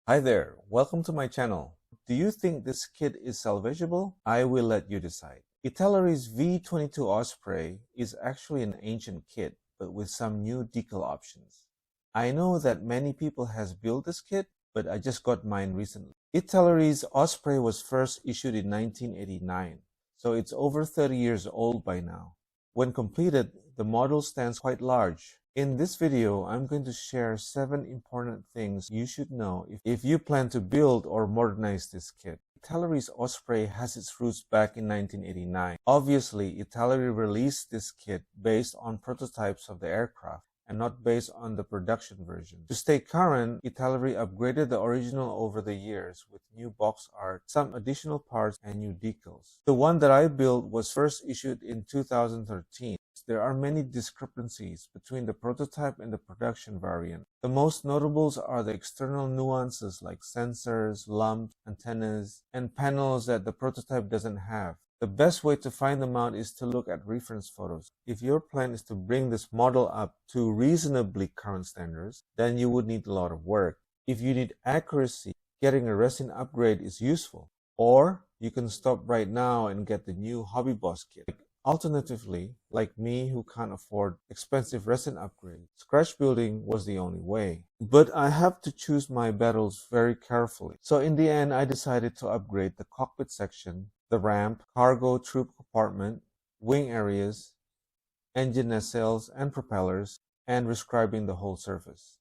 Hi there, welcome to my channel. Do you think this kit is salvageable? I will let you decide. Italeri's V-22 Osprey is actually an ancient kit, but with some new decal options. I know that many people has built this kit, but I just got mine recently. Italeri's Osprey was first issued in 1989, so it's over 30 years old by now. When completed, the model stands quite large. In this video, I'm going to share 7 important things you should know if you plan to build or modernize this kit. Italeri's Osprey has its roots back in 1989. Obviously, Italeri released this kit based on prototypes of the aircraft and not based on the production version. To stay current, Italeri upgraded the original over the years with new box art, some additional parts, and new decals. The one that I built was first issued in 2013. There are many discrepancies between the prototype and the production variant. The most notables are the external nuances like sensors, lumps, antennas, and panels that the prototype doesn't have. The best way to find them out is to look at reference photos. If your plan is to bring this model up to reasonably current standards, then you would need a lot of work. If you need accuracy, getting a resin upgrade is useful. Or you can stop right now and get the new Hobby Boss kit. Alternatively, like me who can't afford expensive resin upgrades, scratch building was the only way. But I have to choose my battles very carefully. So in the end, I decided to upgrade the cockpit section, the ramp, cargo troop compartment, wing areas, engine nacelles and propellers, and rescribing the whole surface.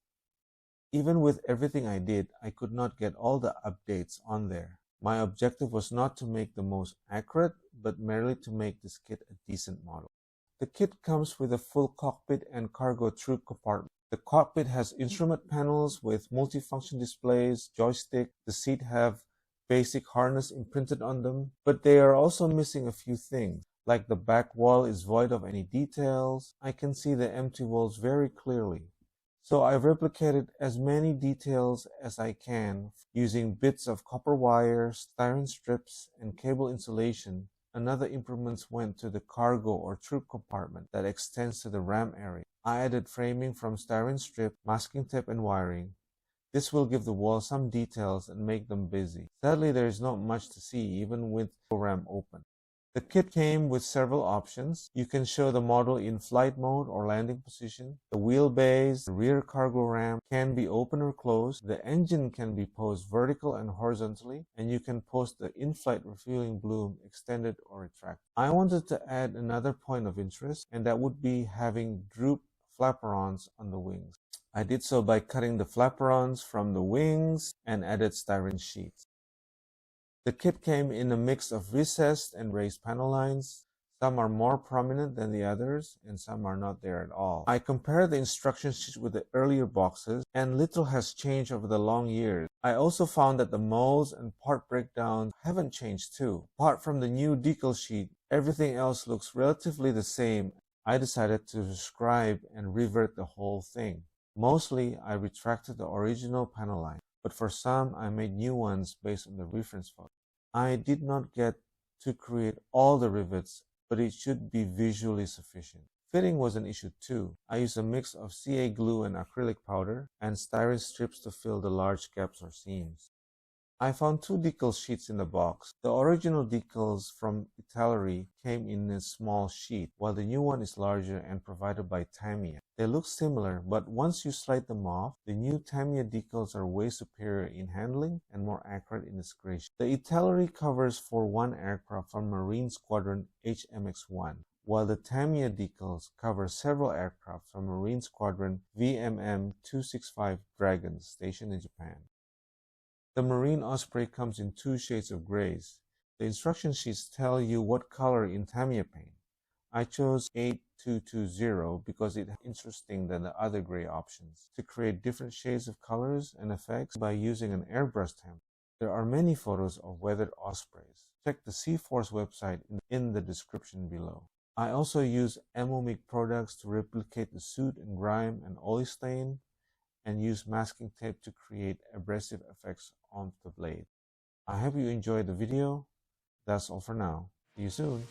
Even with everything I did, I could not get all the updates on there. My objective was not to make the most accurate, but merely to make this kit a decent model. The kit comes with a full cockpit and cargo troop compartment. The cockpit has instrument panels with multifunction displays, joystick. The seat have basic harness imprinted on them, but they are also missing a few things. Like the back wall is void of any details. I can see the empty walls very clearly. So I've replicated as many details as I can using bits of copper wire, styrene strips, and cable insulation. Another improvements went to the cargo or troop compartment that extends to the ramp area. I added framing from styrene strip, masking tape, and wiring. This will give the wall some details and make them busy. Sadly, there is not much to see even with the ramp open. The kit came with several options. You can show the model in flight mode or landing position. The wheelbase, the rear cargo ramp can be open or closed. The engine can be posed vertical and horizontally, and you can post the in-flight refueling bloom extended or retracted. I wanted to add another point of interest, and that would be having droop flaperons on the wings. I did so by cutting the flaperons from the wings and added styrene sheets. The kit came in a mix of recessed and raised panel lines. Some are more prominent than the others, and some are not there at all. I compared the instruction sheet with the earlier boxes, and little has changed over the long years. I also found that the molds and part breakdowns haven't changed too. Apart from the new decal sheet, everything else looks relatively the same. I decided to scribe and revert the whole thing. Mostly, I retracted the original panel line, but for some, I made new ones based on the reference photo. I did not get to create all the rivets, but it should be visually sufficient. Fitting was an issue too. I used a mix of CA glue and acrylic powder and styrene strips to fill the large gaps or seams. I found 2 decal sheets in the box. The original decals from Italeri came in a small sheet, while the new one is larger and provided by Tamiya. They look similar, but once you slide them off, the new Tamiya decals are way superior in handling and more accurate in discretion. The Italeri covers for one aircraft from Marine Squadron HMX-1, while the Tamiya decals cover several aircraft from Marine Squadron VMM 265 Dragon stationed in Japan. The Marine Osprey comes in 2 shades of grays. The instruction sheets tell you what color in Tamiya paint. I chose 8220 because it's interesting than the other gray options, to create different shades of colors and effects by using an airbrush template. There are many photos of weathered Ospreys. Check the C-Force website in the description below. I also use MOMIC products to replicate the soot and grime and oil stain, and use masking tape to create abrasive effects on the blade. I hope you enjoyed the video. That's all for now. See you soon.